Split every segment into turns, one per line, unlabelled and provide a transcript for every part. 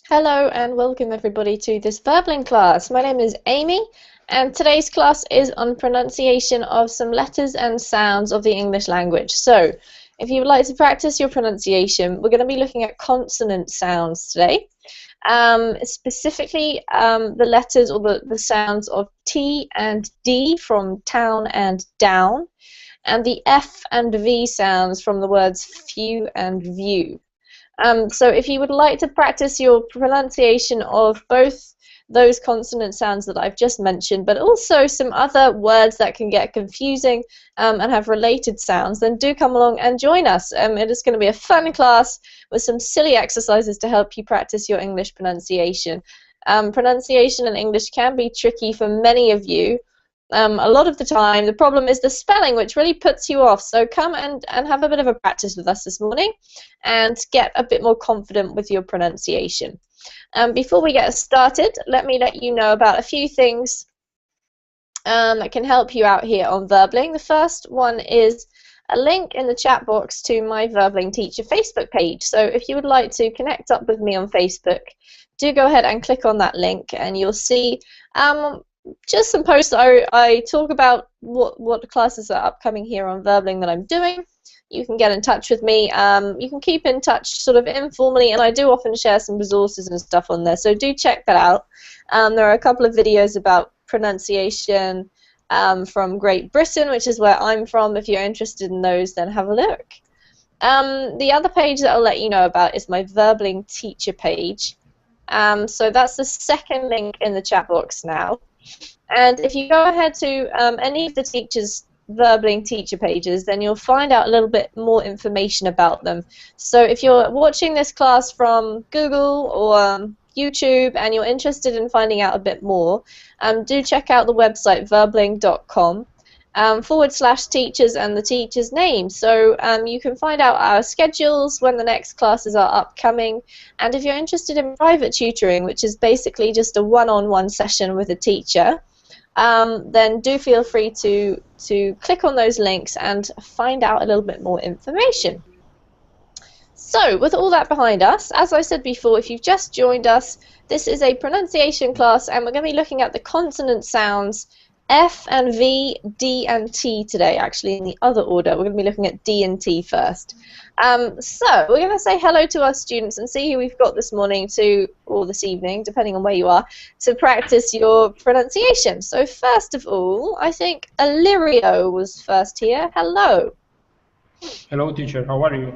Hello and welcome everybody to this verbling class. My name is Amy and today's class is on pronunciation of some letters and sounds of the English language. So if you would like to practice your pronunciation, we're going to be looking at consonant sounds today. Specifically the letters or the sounds of T and D from town and down, and the F and V sounds from the words few and view. So if you would like to practice your pronunciation of both those consonant sounds that I've just mentioned, but also some other words that can get confusing and have related sounds, then do come along and join us. It is going to be a fun class with some silly exercises to help you practice your English pronunciation. Pronunciation in English can be tricky for many of you. A lot of the time the problem is the spelling, which really puts you off, so come and have a bit of a practice with us this morning and get a bit more confident with your pronunciation. Before we get started, let me let you know about a few things that can help you out here on Verbling. The first one is a link in the chat box to my Verbling Teacher Facebook page. So if you would like to connect up with me on Facebook, do go ahead and click on that link and you'll see just some posts. I talk about what the classes are upcoming here on Verbling that I'm doing. You can get in touch with me. You can keep in touch sort of informally, and I do often share some resources and stuff on there, so do check that out. There are a couple of videos about pronunciation from Great Britain, which is where I'm from. If you're interested in those, then have a look. The other page that I'll let you know about is my Verbling Teacher page. So that's the second link in the chat box now. And if you go ahead to any of the teachers' Verbling Teacher pages, then you'll find out a little bit more information about them. So if you're watching this class from Google or YouTube and you're interested in finding out a bit more, do check out the website verbling.com /teachers and the teacher's name. So you can find out our schedules, when the next classes are upcoming, and if you're interested in private tutoring, which is basically just a one-on-one session with a teacher, then do feel free to click on those links and find out a little bit more information. So, with all that behind us, as I said before, if you've just joined us, this is a pronunciation class and we're going to be looking at the consonant sounds F and V, D and T today, actually in the other order. We're going to be looking at D and T first. So we're going to say hello to our students and see who we've got this morning or this evening, depending on where you are, to practice your pronunciation. So first of all, I think Illyrio was first here. Hello.
Hello, teacher. How are you?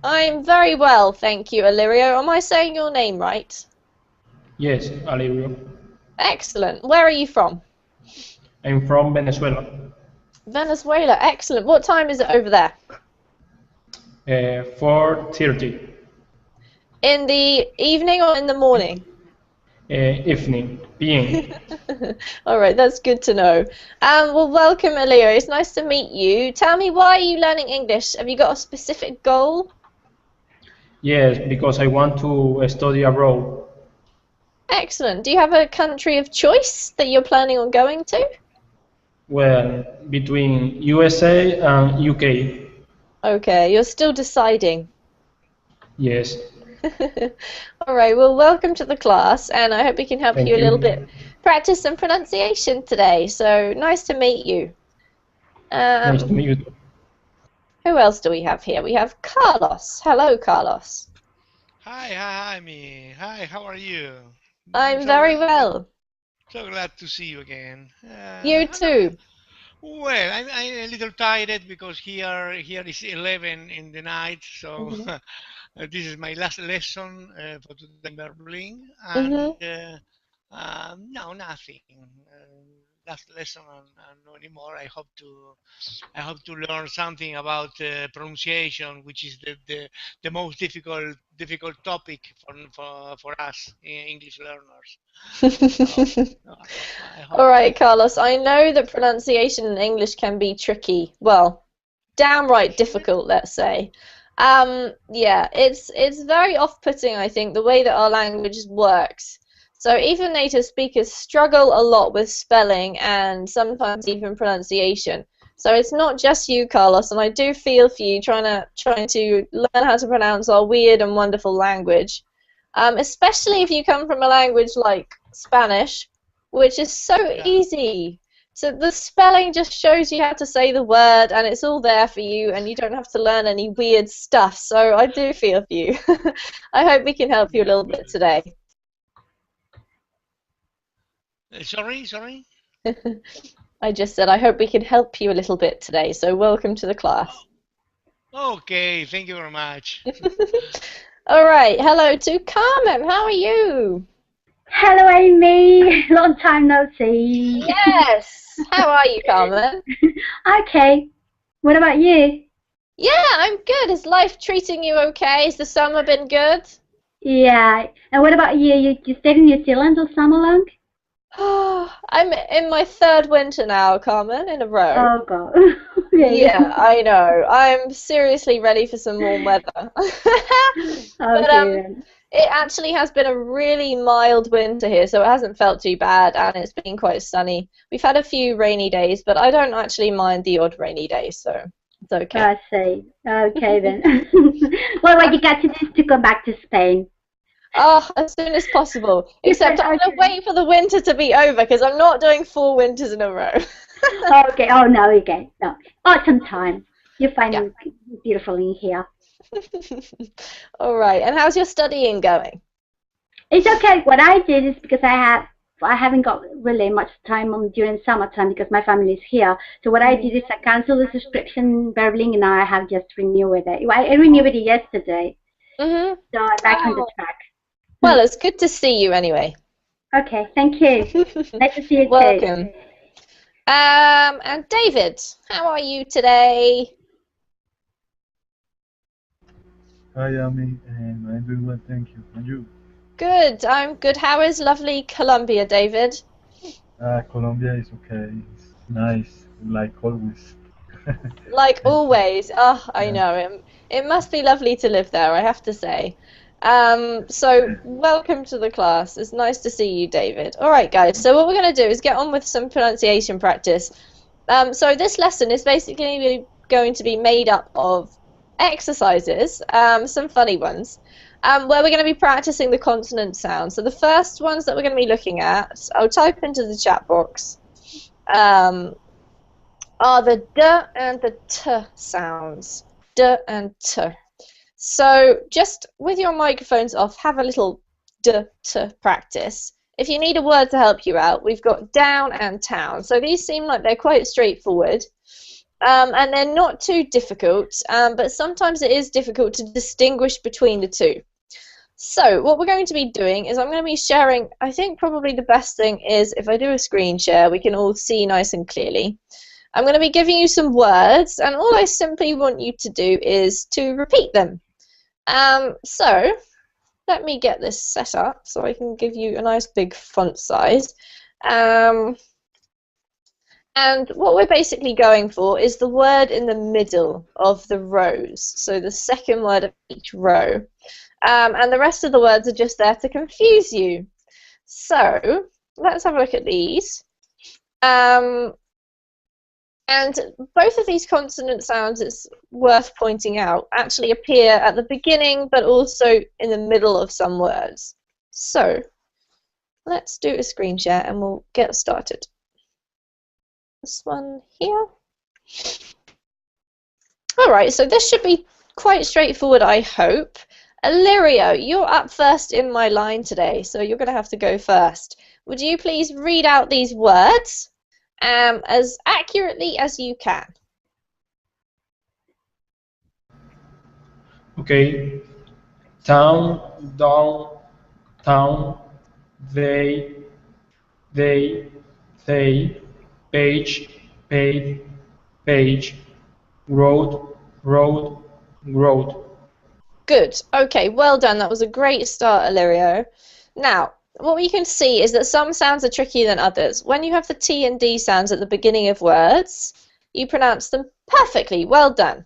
I'm very well, thank you, Illyrio. Am I saying your name right?
Yes, Illyrio.
Excellent. Where are you from?
I'm from Venezuela.
Venezuela, excellent. What time is it over there?
4:30.
In the evening or in the morning?
Evening, PM.
All right, that's good to know. Well, welcome, Illyrio. It's nice to meet you. Tell me, why are you learning English? Have you got a specific goal?
Yes, because I want to study abroad.
Excellent. Do you have a country of choice that you're planning on going to?
Well, between USA and UK.
Okay, you're still deciding.
Yes.
All right, well, welcome to the class, and I hope we can help you a little bit practice some pronunciation today. So, nice to meet you.
Nice to meet you too.
Who else do we have here? We have Carlos. Hello, Carlos.
Hi, Amy. Hi, how are you?
I'm very well.
So glad to see you again.
You too.
Well, I'm a little tired because here is 11 in the night, so this is my last lesson for today in Berlin, and no, nothing. Last lesson and no anymore. I hope to learn something about pronunciation, which is the most difficult topic for us English learners.
All right, Carlos, I know that pronunciation in English can be tricky. Well, downright difficult, let's say. Yeah, it's very off-putting, I think, the way that our language works. So even native speakers struggle a lot with spelling and sometimes even pronunciation. So it's not just you, Carlos, and I do feel for you trying to learn how to pronounce our weird and wonderful language. especially if you come from a language like Spanish, which is so easy. So the spelling just shows you how to say the word, and it's all there for you, and you don't have to learn any weird stuff. So I do feel for you. I hope we can help you a little bit today.
Sorry?
I just said I hope we can help you a little bit today, so welcome to the class.
Okay, thank you very much.
All right, hello to Carmen. How are you?
Hello, Amy. Long time no see.
Yes. How are you, Carmen?
Okay. What about you?
Yeah, I'm good. Is life treating you okay? Has the summer been good?
Yeah. And what about you? You stayed in New Zealand all summer long?
I'm in my third winter now, Carmen, in a row.
Oh, God.
Yeah, I know. I'm seriously ready for some warm weather. But it actually has been a really mild winter here, so it hasn't felt too bad, and it's been quite sunny. We've had a few rainy days, but I don't actually mind the odd rainy day, so it's okay.
I see. Okay, then. Well, what you got to do is to go back to Spain.
Oh, as soon as possible. Except I'm going to wait for the winter to be over, because I'm not doing 4 winters in a row.
Okay. Oh, no, okay. No. Autumn time. You find it beautiful in here.
All right. And how's your studying going?
It's okay. What I did is because I haven't got really much time during summertime because my family is here. So what I did is I canceled the subscription in Berlin and now I have just renewed it. I renewed it yesterday. So I'm back on the track.
Well, it's good to see you anyway.
Okay, thank you. Nice to see you
Welcome.
too.
And David, how are you today?
Hi, Amy, and I'm doing well, thank you. And you?
Good, I'm good. How is lovely Colombia, David?
Colombia is okay. It's nice, like always.
Like always. Oh, I know. It must be lovely to live there, I have to say. So welcome to the class. It's nice to see you, David. All right, guys. So what we're going to do is get on with some pronunciation practice. So this lesson is basically going to be made up of exercises, some funny ones, where we're going to be practicing the consonant sounds. So the first ones that we're going to be looking at, I'll type into the chat box, are the D and the T sounds. D and T. So just with your microphones off, have a little D, T practice. If you need a word to help you out, we've got down and town. So these seem like they're quite straightforward. And they're not too difficult, but sometimes it is difficult to distinguish between the two. So what we're going to be doing is I'm going to be sharing, I think probably the best thing is if I do a screen share, we can all see nice and clearly. I'm going to be giving you some words, and all I simply want you to do is to repeat them. So let me get this set up so I can give you a nice big font size. And what we're basically going for is the word in the middle of the rows, so the second word of each row. And the rest of the words are just there to confuse you. So let's have a look at these. And both of these consonant sounds, it's worth pointing out, actually appear at the beginning but also in the middle of some words. So let's do a screen share and we'll get started. This one here. Alright, so this should be quite straightforward, I hope. Illyrio, you're up first in my line today, so you're going to have to go first. Would you please read out these words as accurately as you can?
Okay. Town, down, town, they, page, page, road, road.
Good. Okay, well done. That was a great start, Illyrio. Now, what we can see is that some sounds are trickier than others. When you have the T and D sounds at the beginning of words, you pronounce them perfectly. Well done.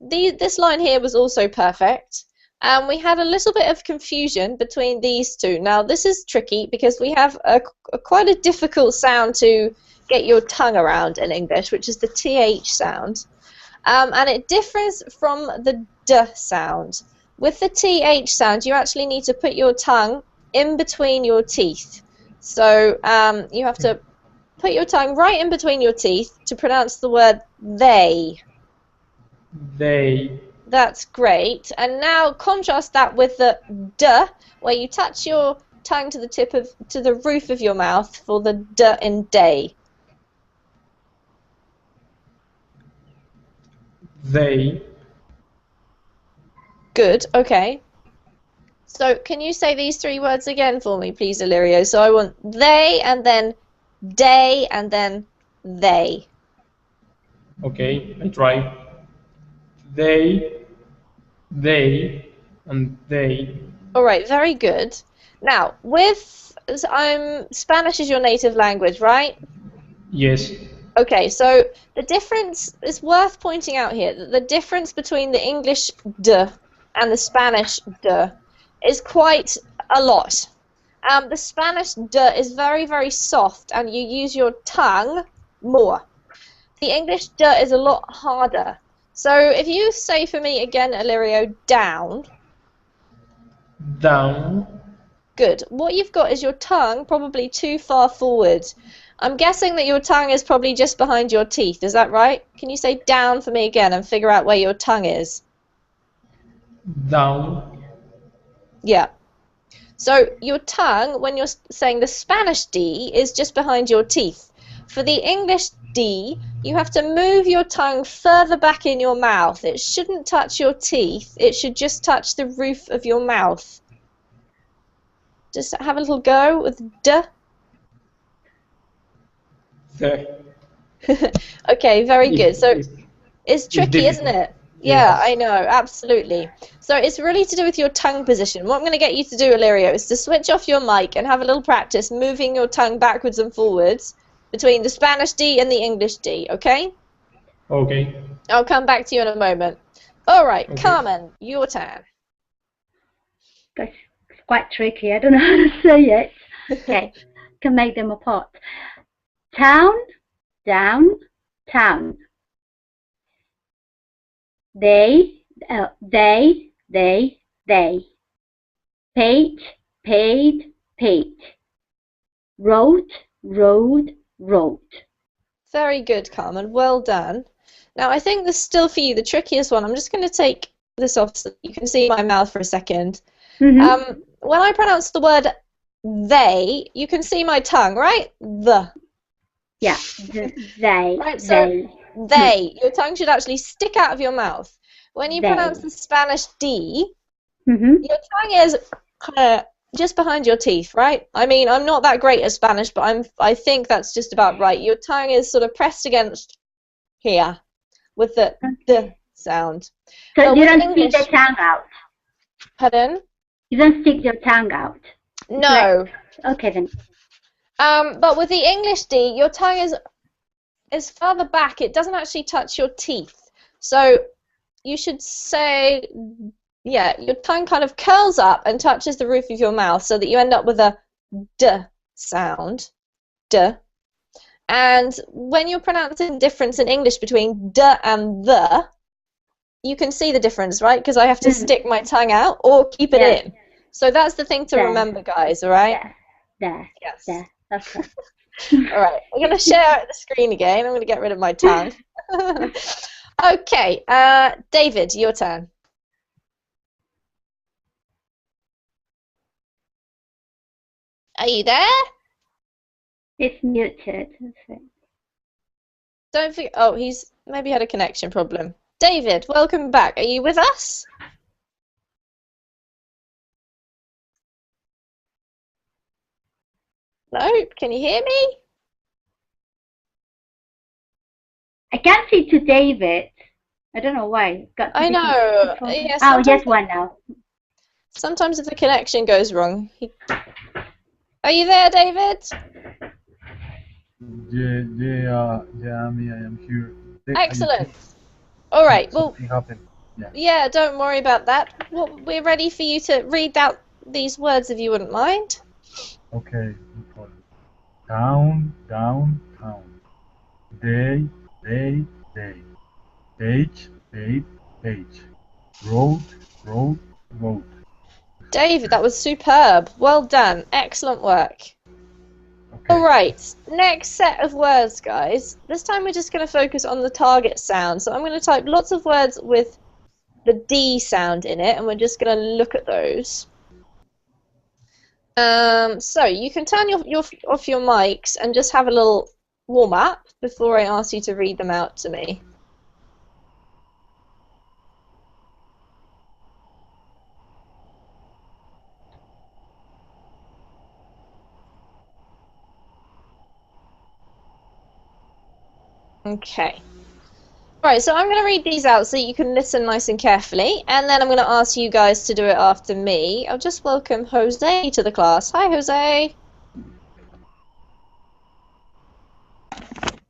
This line here was also perfect. We had a little bit of confusion between these two. Now, this is tricky because we have quite a difficult sound to get your tongue around in English, which is the TH sound. And it differs from the D sound. with the TH sound, you actually need to put your tongue in between your teeth. So you have to put your tongue right in between your teeth to pronounce the word they.
They.
That's great. And now contrast that with the D, where you touch your tongue to the roof of your mouth for the D in day.
They.
Good. Okay. So can you say these three words again for me, please, Illyrio? So I want they, and then day, and then they.
Okay, I try. And they.
All right, very good. Now, with Spanish is your native language, right?
Yes.
Okay, so the difference is worth pointing out here that the difference between the English D and the Spanish D is quite a lot. The Spanish D is very, very soft, and you use your tongue more. The English D is a lot harder. So if you say for me again, Illyrio, down.
Down.
Good. What you've got is your tongue probably too far forward. I'm guessing that your tongue is probably just behind your teeth. Is that right? Can you say down for me again and figure out where your tongue is?
Down.
Yeah. So your tongue, when you're saying the Spanish D, is just behind your teeth. For the English D, you have to move your tongue further back in your mouth. It shouldn't touch your teeth. It should just touch the roof of your mouth. Just have a little go with D.
The.
Okay, very good. So it's tricky, isn't
difficult.
it? Yeah,
Yes.
I know, absolutely. So it's really to do with your tongue position. What I'm going to get you to do, Illyrio, is to switch off your mic and have a little practice moving your tongue backwards and forwards between the Spanish D and the English D, okay?
Okay.
I'll come back to you in a moment. All right,
Okay.
Carmen, your turn.
It's quite tricky. I don't know how to say it. Okay, can make them apart. Town, down, town. They. Page, paid, page. Road, road, road.
Very good, Carmen. Well done. Now, I think this is still for you the trickiest one. I'm just going to take this off so you can see my mouth for a second.
Mm-hmm.
When I pronounce the word they, you can see my tongue, right? The.
Yeah, they.
Right, so they. Your tongue should actually stick out of your mouth. When you
They.
pronounce the Spanish D,
Mm-hmm.
your tongue is kind of just behind your teeth, right? I mean, I'm not that great at Spanish, but I think that's just about right. Your tongue is sort of pressed against here with the D sound.
So
But
you
with
don't
English,
stick the tongue out.
pardon?
You don't stick your tongue out.
No.
Okay then.
But with the English D, your tongue is further back. It doesn't actually touch your teeth. So you should say, yeah, your tongue kind of curls up and touches the roof of your mouth so that you end up with a D sound. D. And when you're pronouncing the difference in English between D and the, you can see the difference, right? Because I have to stick my tongue out or keep it in. So that's the thing to remember, guys, all right?
There.
Yes.
There. That's right.
All right, we're going to share the screen again. I'm going to get rid of my tongue. Okay, David, your turn. Are you there?
It's muted.
Don't forget. Oh, he's maybe had a connection problem. David, welcome back. Are you with us? No? Can you hear me?
I can't see to David. I don't know why.
I know. Yeah,
oh, yes, one now.
Sometimes if the connection goes wrong. Are you there, David?
Yeah, me, I am here.
Excellent. All right. Well,
Something happened.
yeah, don't worry about that. Well, we're ready for you to read out these words if you wouldn't mind.
Okay, no problem. Town, down, town. Day, day. Page, page. Road, road, Boat.
David, that was superb. Well done. Excellent work.
Okay.
Alright, next set of words, guys. This time we're just going to focus on the target sound. So I'm going to type lots of words with the D sound in it, and we're just going to look at those. So you can turn off your mics and just have a little warm-up before I ask you to read them out to me. Okay. Right, so I'm going to read these out so you can listen nice and carefully, and then I'm going to ask you guys to do it after me. I'll just welcome Jose to the class. Hi, Jose.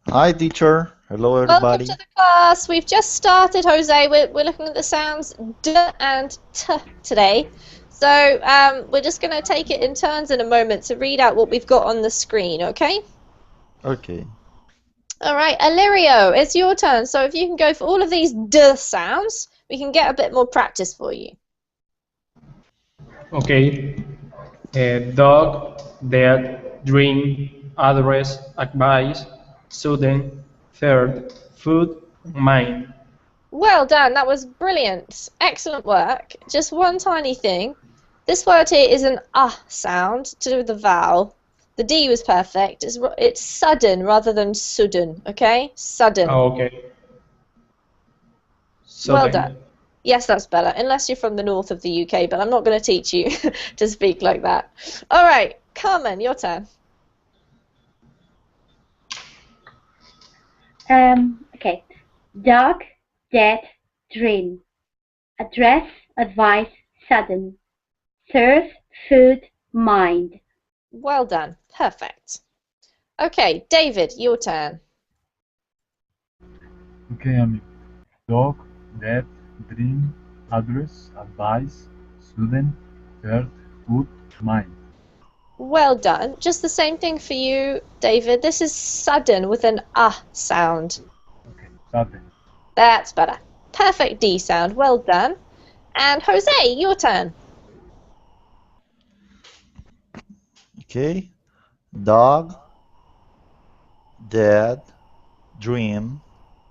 Hi, teacher. Hello,
Welcome
everybody.
to the class. We've just started, Jose. We're looking at the sounds D and T today. So we're just going to take it in turns in a moment to read out what we've got on the screen, okay?
Okay.
All right, Illyrio, it's your turn. So if you can go for all of these D sounds, we can get a bit more practice for you.
Okay. Dog, dead, dream, address, advice, student, third, food, mind.
Well done, that was brilliant. Excellent work. Just one tiny thing. This word here is an sound to do with the vowel. The D was perfect. It's sudden rather than sudden, okay? Sudden.
Oh, okay.
Well
Sudden.
done. Yes, that's better, unless you're from the north of the UK, but I'm not going to teach you to speak like that. All right, Carmen, your turn.
Okay. Dog, dead, dream. Address, advice, sudden. Serve, food, mind.
Well done. Perfect. Okay, David, your turn.
Okay, amigo. Dog, death, dream, address, advice, student, third, food, mind.
Well done. Just the same thing for you, David. This is sudden with an sound.
Okay, sudden.
That's better. Perfect D sound. Well done. And Jose, your turn.
Okay. Dog, dead, dream,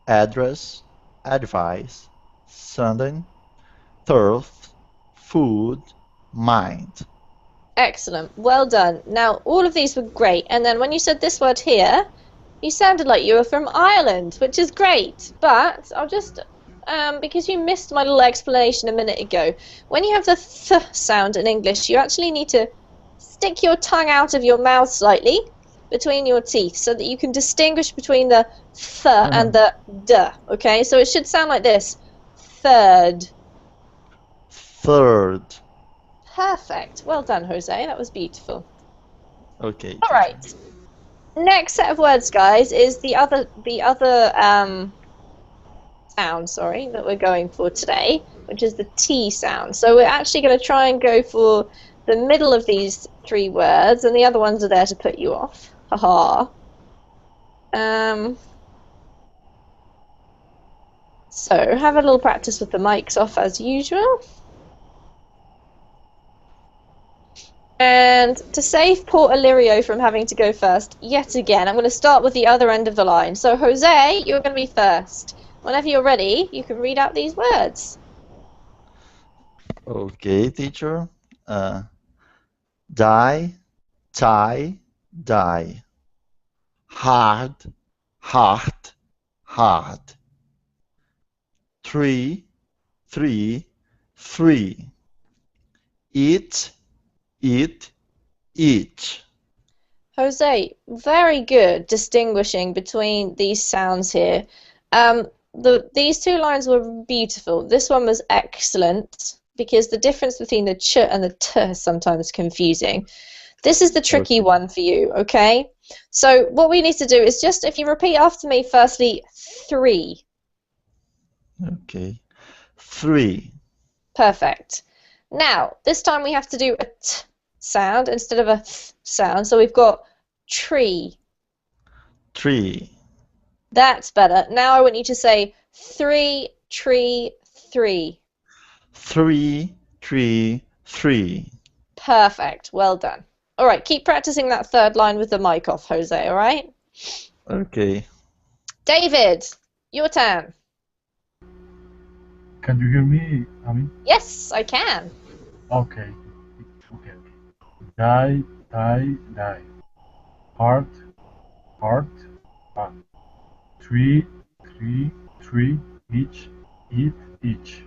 address, advice, sudden, thirst, food, mind.
Excellent. Well done. Now, all of these were great. And then when you said this word here, you sounded like you were from Ireland, which is great. But I'll just, because you missed my little explanation a minute ago, when you have the th sound in English, you actually need to stick your tongue out of your mouth slightly between your teeth so that you can distinguish between the th and the d. Okay, so it should sound like this. Third.
Third.
Perfect. Well done, Jose. That was beautiful.
Okay.
All right. Next set of words, guys, is the other sound, sorry, that we're going for today, which is the T sound. So we're actually going to try and go for the middle of these three words, and the other ones are there to put you off. Haha. So have a little practice with the mics off as usual. And to save poor Illyrio from having to go first, yet again, I'm going to start with the other end of the line. So, Jose, you're going to be first. Whenever you're ready, you can read out these words.
Okay, teacher. Die, tie, die. Hard, hard, hard. Three, three, three. Eat, eat, each.
Jose, very good distinguishing between these sounds here. These two lines were beautiful. This one was excellent because the difference between the ch and the t is sometimes confusing. This is the tricky one for you, okay? So what we need to do is just, if you repeat after me, firstly, three.
Okay. Three.
Perfect. Now, this time we have to do a t sound instead of a th sound. So we've got tree.
Tree.
That's better. Now I want you to say three, tree, three.
Three, 3, 3.
Perfect. Well done. All right, keep practicing that third line with the mic off, Jose, all right?
Okay.
David, your turn.
Can you hear me? I mean,
Yes, I can.
okay. Okay. Die, die, die. Heart, heart, heart. 3, 3, 3. Each, eat, each.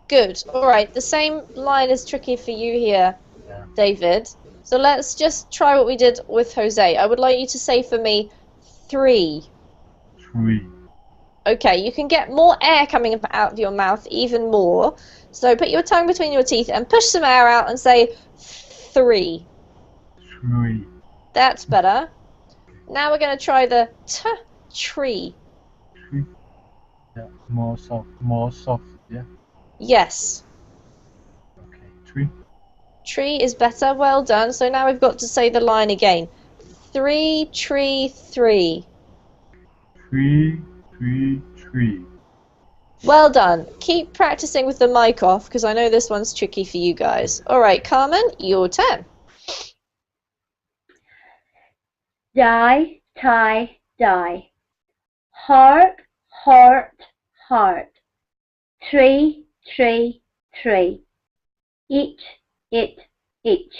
Good. All right, the same line is tricky for you here,
Yeah.
David. So let's just try what we did with Jose. I would like you to say for me 3.
3.
Okay, you can get more air coming out of your mouth, even more. So put your tongue between your teeth and push some air out and say 3.
3.
That's better. Now we're going to try the t tree.
3. Yeah. More soft. More soft. Yeah.
Yes.
Okay. 3.
Tree is better. Well done. So now we've got to say the line again. 3, tree, 3.
3, 3, 3.
Well done. Keep practicing with the mic off because I know this one's tricky for you guys. All right, Carmen, your turn.
Die, tie, die. Heart, heart, heart. Tree, tree, tree. Each, it, each.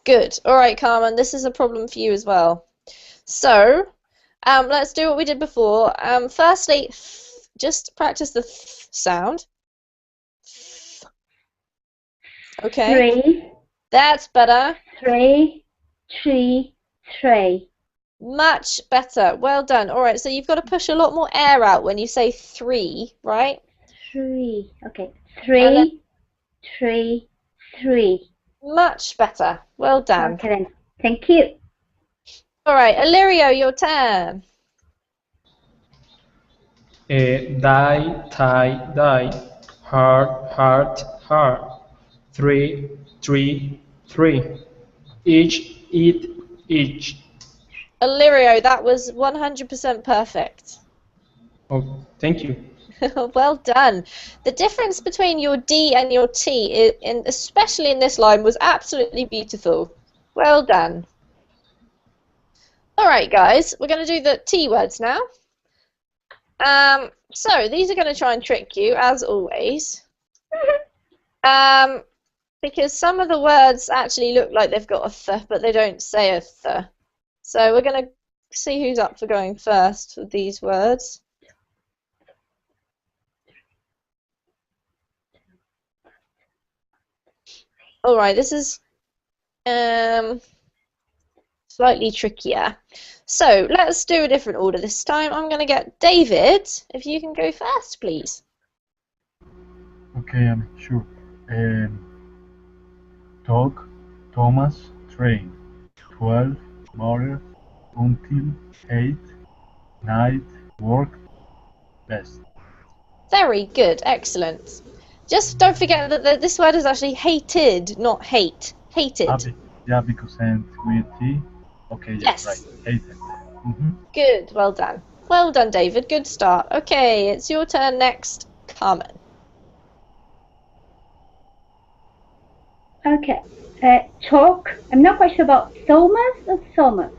Good. All right, Carmen, this is a problem for you as well. So, let's do what we did before. Firstly, just practice the th sound. Okay.
3,
That's better.
3, 3, 3.
Much better. Well done. All right, so you've got to push a lot more air out when you say 3, right?
3. Okay.
And then
3, 3, 3.
much better. Well done.
Okay then. Thank you.
All right, Illyrio, your turn.
Die, tie, die. Heart, heart, heart. 3, 3, 3. Each, eat, each.
Illyrio, that was 100% perfect.
Oh, thank you.
Well done. The difference between your D and your T, especially in this line, was absolutely beautiful. Well done. All right, guys, we're going to do the T words now. So these are going to try and trick you, as always. Because some of the words actually look like they've got a th, but they don't say a th. So we're going to see who's up for going first with these words. All right, this is slightly trickier. So let's do a different order this time. I'm going to get David, if you can go first, please.
Okay, I'm sure. Dog, Thomas, train. 12, mother, until, 8, night, work, best.
Very good, excellent. Just don't forget that this word is actually hated, not hate. Hated.
Yeah, because and with T. Okay,
Yes.
Right. Hated.
Good, well done. Well done, David. Good start. Okay, it's your turn next. Carmen.
Okay. Talk. I'm not quite sure about Thomas or Thomas.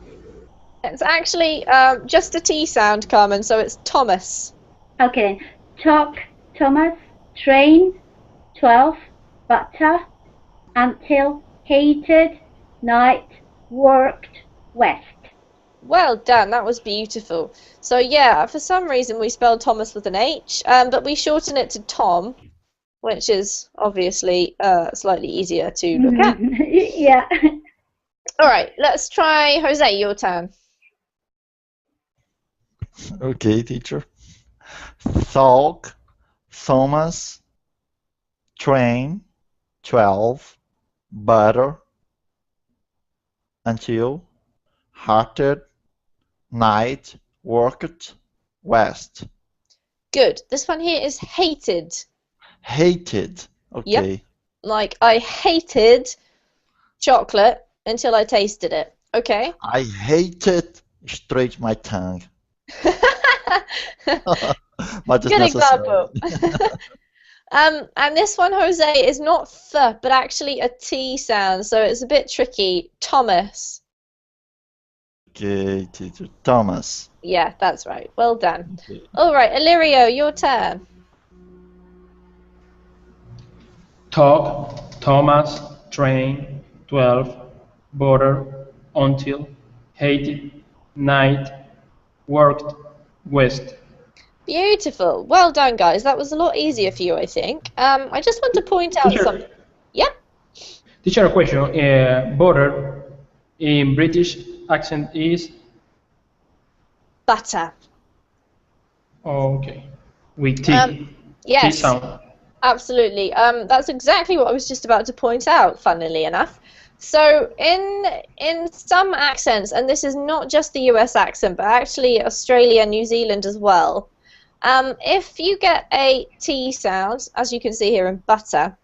It's actually just a T sound, Carmen, so it's Thomas.
Okay then. Talk, Thomas, train, 12, butter, until, hated, night, worked, west.
Well done, that was beautiful. So yeah, for some reason we spelled Thomas with an H, but we shorten it to Tom, which is obviously slightly easier to look at.
Yeah.
All right, let's try Jose, your turn.
Okay, teacher. Thought, Thomas, train, 12, butter, until, hearted, night, worked, west.
Good. This one here is hated.
Hated. Okay.
Yep. Like I hated chocolate until I tasted it. Okay.
I hated straight my tongue. But it's
Good
necessary.
example. And this one, Jose, is not th, but actually a T sound, so it's a bit tricky. Thomas.
Okay, teacher. Thomas.
Yeah, that's right. Well done.
Okay.
All right, Illyrio, your turn.
Talk, Thomas, train, 12, border, until, hated, night, worked, west.
Beautiful. Well done, guys. That was a lot easier for you, I think. I just want to point out something. Yep.
Teacher, a question. Border in British accent is?
Butter.
Okay. With T.
Yes.
T sound.
Absolutely. That's exactly what I was just about to point out, funnily enough. So in some accents, and this is not just the US accent, but actually Australia and New Zealand as well, if you get a T sound, as you can see here in butter,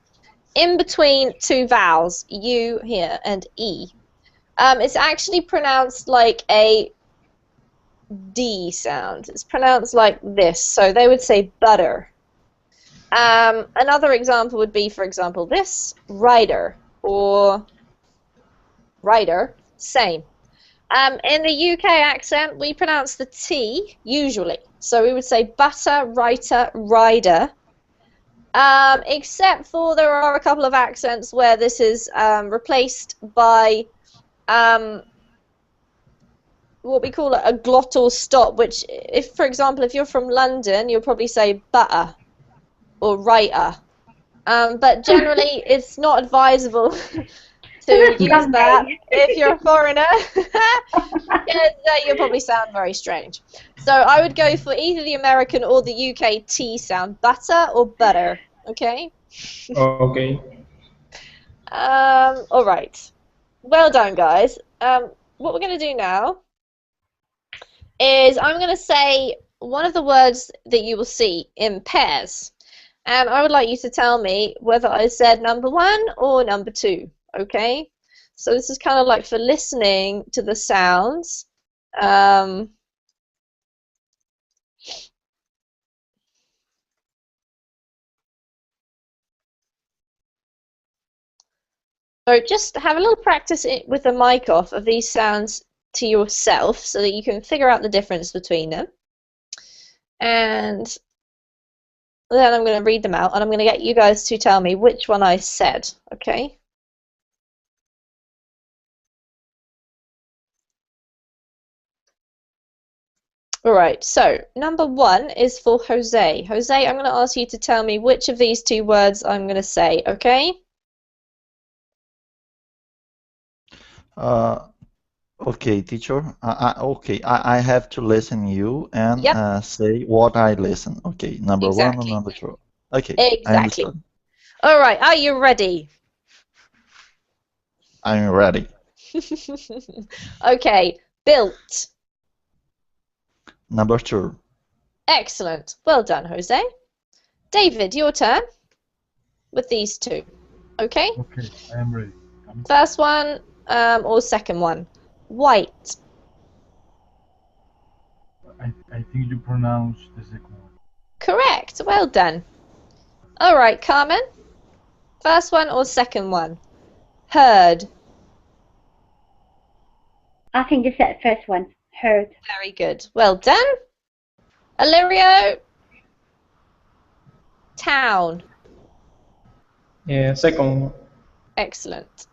in between two vowels, U here and E, it's actually pronounced like a D sound. It's pronounced like this, so they would say butter. Another example would be, for example, this, rider, or rider, same. In the UK accent, we pronounce the T, usually. So we would say butter, writer, rider. Except for there are a couple of accents where this is replaced by what we call a glottal stop, which, if, for example, if you're from London, you'll probably say butter or writer. But generally, it's not advisable to use that if you're a foreigner, because you'll probably sound very strange. So I would go for either the American or the UK T sound, butter or butter. Okay.
Okay.
All right. Well done, guys. What we're going to do now is I'm going to say one of the words that you will see in pairs. And I would like you to tell me whether I said number 1 or number 2, okay? So this is kind of like for listening to the sounds. So just have a little practice with the mic off of these sounds to yourself so that you can figure out the difference between them. And then I'm going to read them out, and I'm going to get you guys to tell me which one I said, okay? All right, so number 1 is for Jose. Jose, I'm going to ask you to tell me which of these 2 words I'm going to say, okay?
Okay, teacher. Okay, I have to listen you and
Yep.
say what I listen. Okay, number 1
Exactly.
and number 2. Okay,
Exactly.
I understand.
All right, are you ready?
I'm ready.
Okay, built.
Number 2.
Excellent. Well done, Jose. David, your turn with these 2. Okay?
Okay, I am ready.
First one or second one? White.
I think you pronounce the second one.
Correct. Well done. All right, Carmen. First one or second one? Heard.
I think it's that first one. Heard.
Very good. Well done. Illyrio. Town.
Yeah, second one.
Excellent.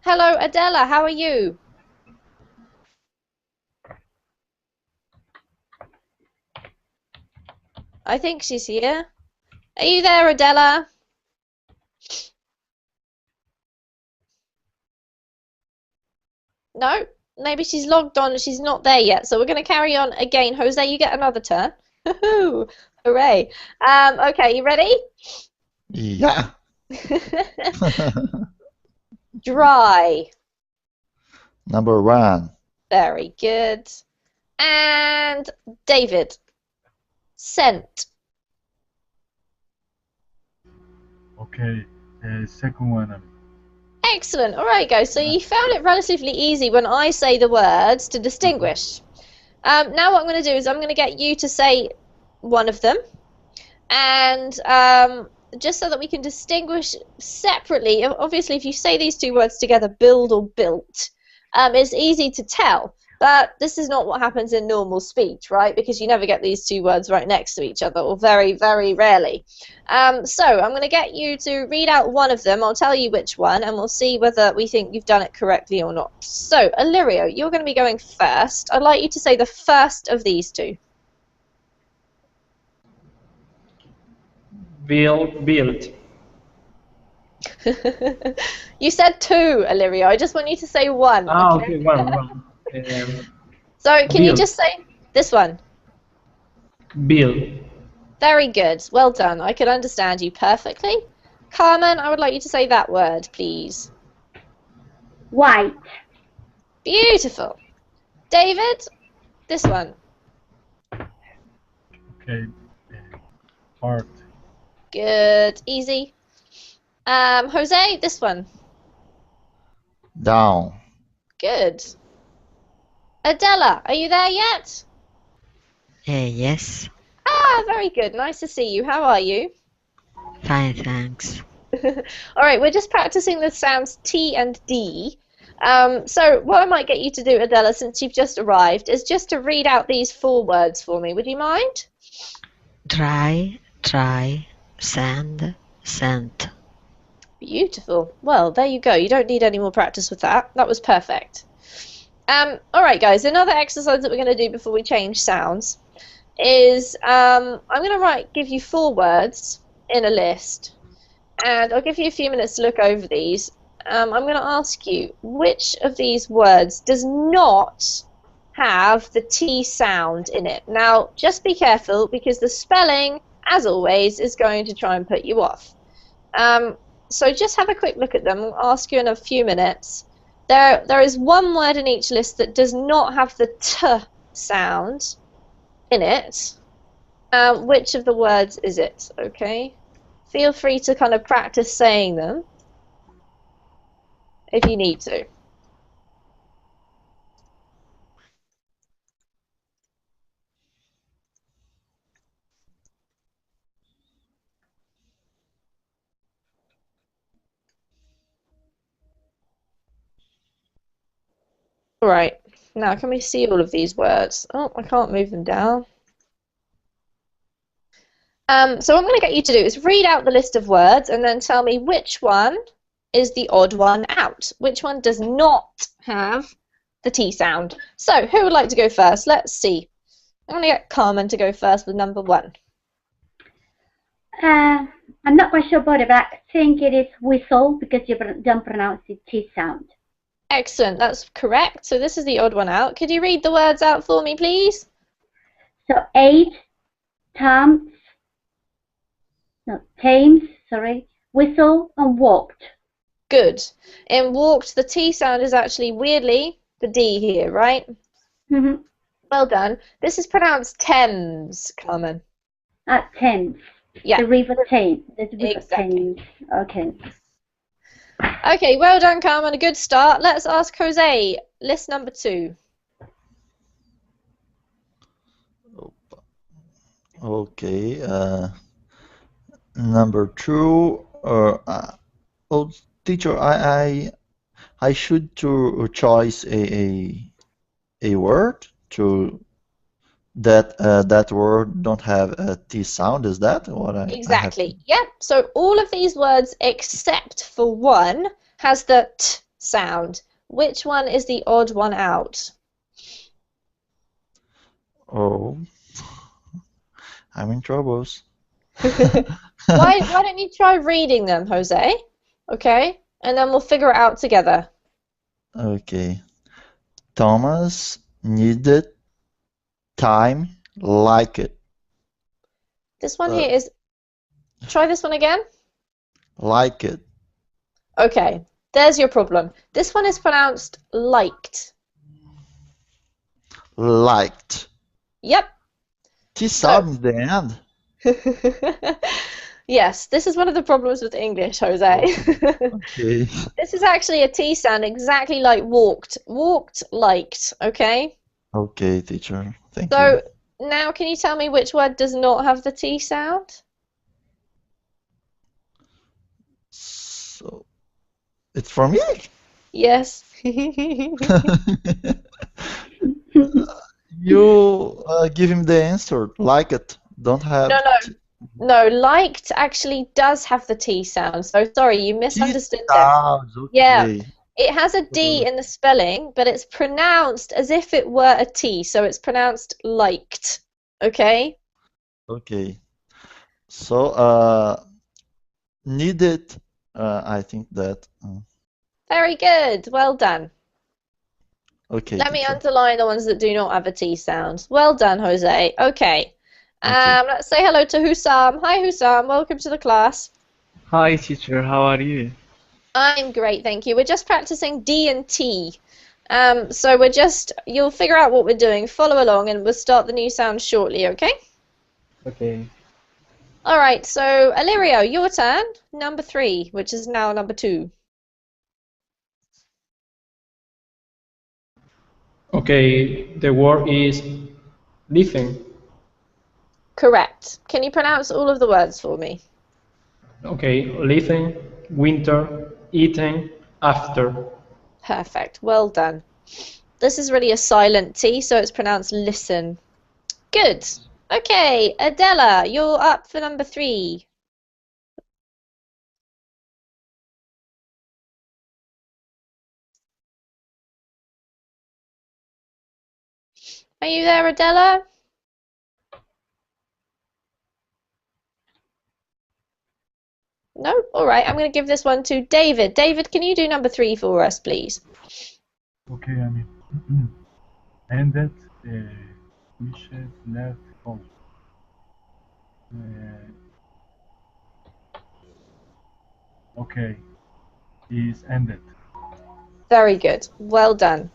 Hello, Adela. How are you? I think she's here. Are you there, Adela? No, maybe she's logged on and she's not there yet. So we're going to carry on again. Jose, you get another turn. Hooray. Okay, you ready?
Yeah.
Dry.
Number 1.
Very good. And David. Scent.
Okay, second one.
Excellent. All right, guys. So you found it relatively easy when I say the words to distinguish. Now what I'm going to do is I'm going to get you to say one of them, And just so that we can distinguish separately, obviously if you say these two words together, build or built, it's easy to tell. But this is not what happens in normal speech, right? Because you never get these two words right next to each other, or very, very rarely. So I'm going to get you to read out one of them. I'll tell you which one, and we'll see whether we think you've done it correctly or not. So, Illyrio, you're going to be going first. I'd like you to say the first of these two.
Built.
You said two, Illyrio. I just want you to say one.
Ah, okay, one.
So, can you just say this one?
Build.
Very good. Well done. I could understand you perfectly. Carmen, I would like you to say that word, please.
White.
Beautiful. David, this one.
Okay. Heart.
Good. Easy. Jose, this one.
Down.
Good. Adela, are you there yet?
Yes.
Ah, very good. Nice to see you. How are you?
Fine, thanks.
All right, we're just practicing the sounds T and D. So what I might get you to do, Adela, since you've just arrived, is just to read out these 4 words for me. Would you mind?
Dry, try, sand, scent.
Beautiful. Well, there you go. You don't need any more practice with that. That was perfect. All right, guys, another exercise that we're going to do before we change sounds is I'm going to give you 4 words in a list, and I'll give you a few minutes to look over these. I'm going to ask you, which of these words does not have the T sound in it? Now, just be careful, because the spelling, as always, is going to try and put you off. So just have a quick look at them. I'll ask you in a few minutes. There is one word in each list that does not have the T sound in it. Which of the words is it? Okay. Feel free to kind of practice saying them if you need to. Right. Now, can we see all of these words? Oh, I can't move them down. So what I'm going to get you to do is read out the list of words and then tell me which one is the odd one out. Which one does not have the T sound? So, who would like to go first? Let's see. I'm going to get Carmen to go first with number 1.
I'm not quite sure about it, but I think it is whistle, because you don't pronounce the T sound.
Excellent, that's correct. So this is the odd one out. Could you read the words out for me, please?
So tames, whistle, and walked.
Good. In walked, the T sound is actually, weirdly, the D here, right?
Mm-hmm.
Well done. This is pronounced Thames, Carmen.
Thames.
Yeah.
The river Thames. The river
Exactly.
Thames. Okay.
Okay, well done, Carmen. A good start. Let's ask Jose. List number 2.
Okay. Number 2. Oh, teacher, I should to choose a word to that word don't have a T sound. Is that what I
Exactly.
I have?
Yeah. So all of these words except for one has the T sound. Which one is the odd one out?
Oh, I'm in troubles.
Why don't you try reading them, Jose? Okay, and then we'll figure it out together.
Okay. Thomas needed time like it.
This one here is. Try this one again.
Like it.
Okay, there's your problem. This one is pronounced liked.
Liked.
Yep.
T sound in the end.
Yes, this is one of the problems with English, Jose.
Okay.
This is actually a T sound, exactly like walked. Walked, liked, okay?
Okay, teacher. Thank you.
So, now can you tell me which word does not have the T sound?
So it's for me.
Yes.
You give him the answer. Like it. Don't have
No, no, liked actually does have the T sound. So sorry, you
T
misunderstood them.
sounds.
Yeah,
Okay.
it has a D in the spelling, but it's pronounced as if it were a T, so it's pronounced liked. Okay?
Okay. So needed. I think that.
Very good. Well done.
Okay,
Let me
teacher.
underline the ones that do not have a T sound. Well done, Jose. Okay.
Okay.
Let's say hello to Hussam. Hi, Hussam. Welcome to the class.
Hi, teacher. How are you?
I'm great, thank you. We're just practicing D and T. So you'll figure out what we're doing. Follow along, and we'll start the new sound shortly, okay?
Okay.
All right, so Illyrio, your turn. Number 3, which is now number 2.
Okay, the word is listen.
Correct. Can you pronounce all of the words for me?
Okay, listen, winter, eating, after.
Perfect. Well done. This is really a silent T, so it's pronounced listen. Good. Okay, Adela, you're up for number 3. Are you there, Adela? No? All right, I'm going to give this one to David. David, can you do number 3 for us, please?
Okay, I mean, ended, wishes, left, hope. Okay, is ended.
Very good. Well done.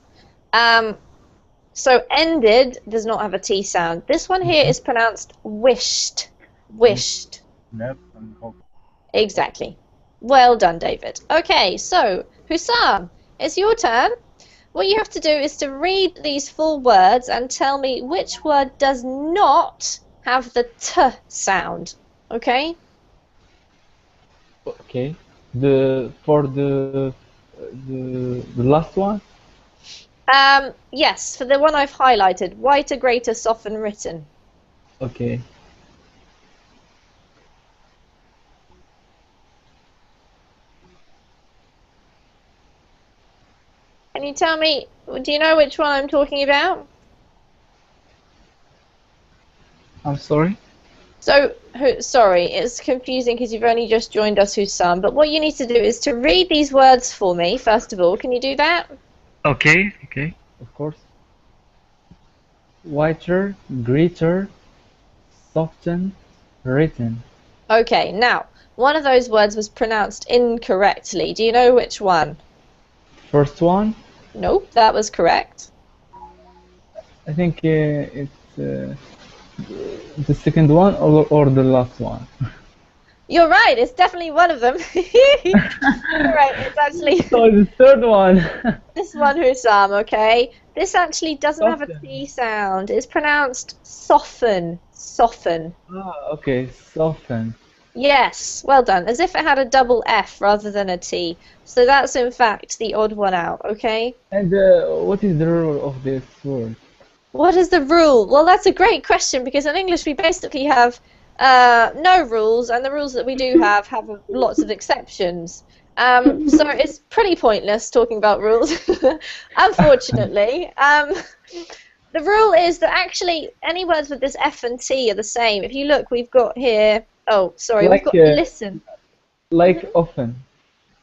So ended does not have a T sound. This one here is pronounced wished. Wished.
Left and hope.
Exactly. Well done, David. Okay, so Hussam, it's your turn. What you have to do is to read these full words and tell me which word does not have the T sound. Okay?
Okay. The last one.
Yes, for the one I've highlighted, whiter, greater, soften, written.
Okay.
Can you tell me, do you know which one I'm talking about?
I'm sorry.
So, sorry, it's confusing because you've only just joined us, Hussam, but what you need to do is to read these words for me, first of all. Can you do that?
Okay. Okay. Of course. Whiter, greater, soften, written.
Okay, now, one of those words was pronounced incorrectly. Do you know which one?
First one.
Nope, that was correct.
I think it's the second one or the last one.
You're right, it's definitely one of them. You're right, it's actually
So the third one.
this one, Hussam, okay? This actually doesn't have a
Soften.
T sound. It's pronounced soften. Soften.
Ah, okay. Soften.
Yes, well done. As if it had a double F rather than a T. So that's in fact the odd one out, okay?
And what is the rule of this word?
What is the rule? Well, that's a great question because in English we basically have no rules, and the rules that we do have lots of exceptions. So it's pretty pointless talking about rules, unfortunately. The rule is that actually any words with this F and T are the same. If you look, we've got here. Oh, sorry, we've got listen.
Like often.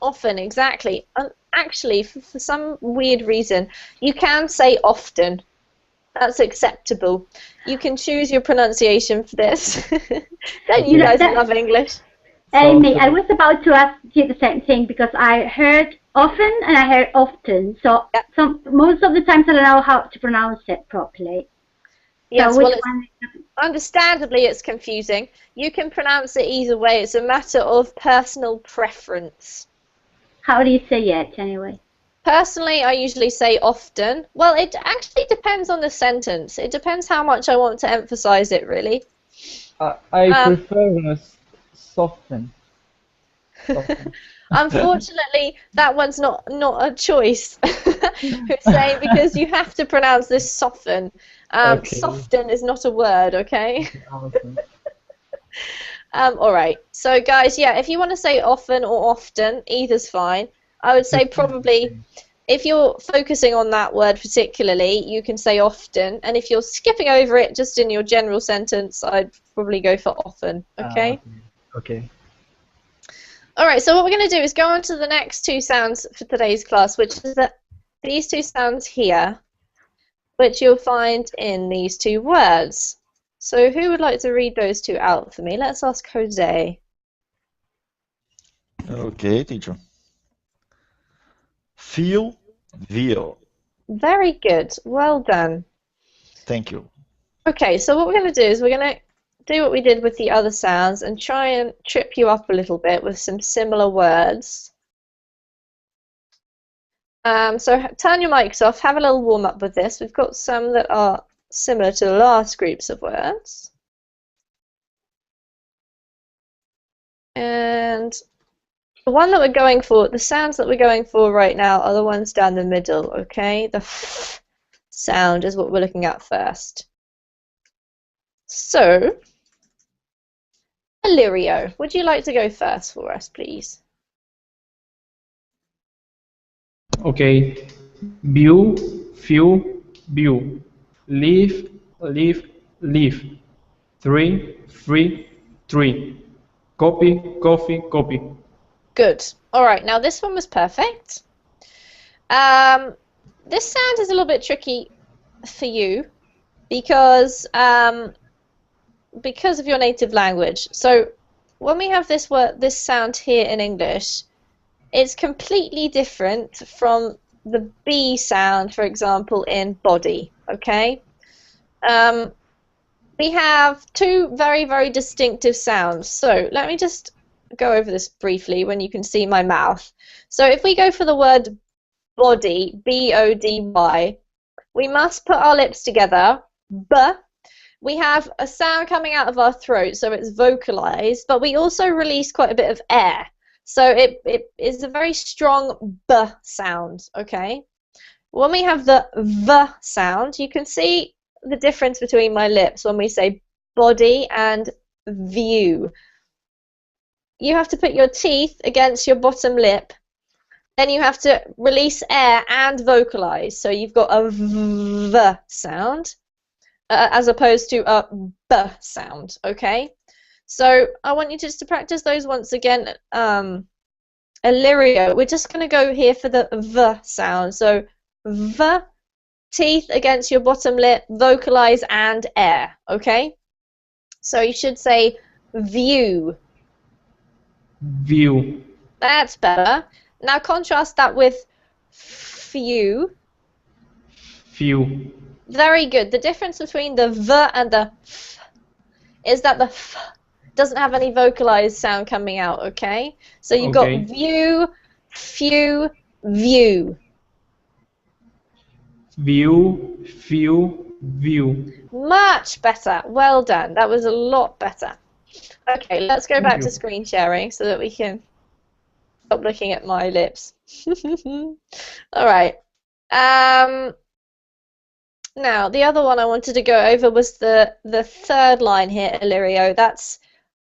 Often, exactly. And actually, for some weird reason, you can say often. That's acceptable. You can choose your pronunciation for this. Don't you guys love English?
Amy, I was about to ask you the same thing because I heard often and I heard often. So most of the times I don't know how to pronounce it properly.
Yes,
so
well, understandably it's confusing. You can pronounce it either way. It's a matter of personal preference.
How do you say it anyway?
Personally, I usually say often. Well, it actually depends on the sentence. It depends how much I want to emphasize it, really.
I prefer soften.
Unfortunately, that one's not a choice, Hussein, because you have to pronounce this soften.
Okay.
Soften is not a word, okay?
Awesome.
All right. So, guys, yeah, if you want to say often or often, either's fine. I would say probably, if you're focusing on that word particularly, you can say often, and if you're skipping over it just in your general sentence, I'd probably go for often, okay?
Okay.
All right, so what we're going to do is go on to the next two sounds for today's class, which is these two sounds here, which you'll find in these two words. So who would like to read those two out for me? Let's ask Jose.
Okay, teacher. Feel, veal.
Very good. Well done.
Thank you.
Okay, so what we're going to do is we're going to do what we did with the other sounds and try and trip you up a little bit with some similar words. So turn your mics off, have a little warm up with this. We've got some that are similar to the last groups of words. And the one that we're going for, the sounds that we're going for right now are the ones down the middle, okay? The f sound is what we're looking at first. So, Illyrio, would you like to go first for us, please?
Okay. View, few, view. Leave, leave, leave. Three, free, tree. Copy, coffee, copy.
Good. All right, now this one was perfect. This sound is a little bit tricky for you because of your native language. So when we have this word, this sound here in English, it's completely different from the B sound, for example, in body. Okay. We have two very, very distinctive sounds. So let me just go over this briefly when you can see my mouth. So if we go for the word body, B-O-D-Y, we must put our lips together, B. We have a sound coming out of our throat, so it's vocalized, but we also release quite a bit of air. So it is a very strong B sound, okay? When we have the V sound, you can see the difference between my lips when we say body and view. You have to put your teeth against your bottom lip, then you have to release air and vocalize. So you've got a V sound as opposed to a B sound, okay? So I want you just to practice those once again. Illyrio, we're just going to go here for the V sound. So V, teeth against your bottom lip, vocalize and air, okay? So you should say view.
View.
That's better. Now contrast that with few.
Few.
Very good. The difference between the V and the F is that the F doesn't have any vocalized sound coming out, okay? So you've got view, few, view.
View, few, view.
Much better. Well done. That was a lot better. Okay, let's go back to screen sharing so that we can stop looking at my lips. All right. Now, the other one I wanted to go over was the third line here, Illyrio. That's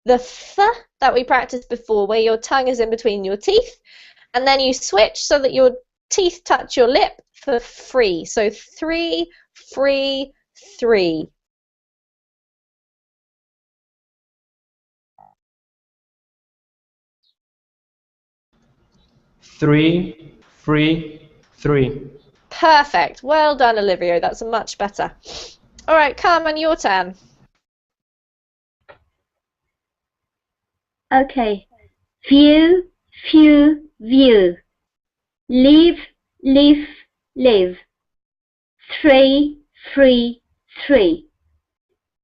the th that we practiced before, where your tongue is in between your teeth, and then you switch so that your teeth touch your lip for free. So 3, free, 3.
Three, free, three.
Perfect. Well done, Illyrio. That's much better. All right, Carmen, your turn.
Okay. View, few, view. Leave, leave, live. Three, free, three.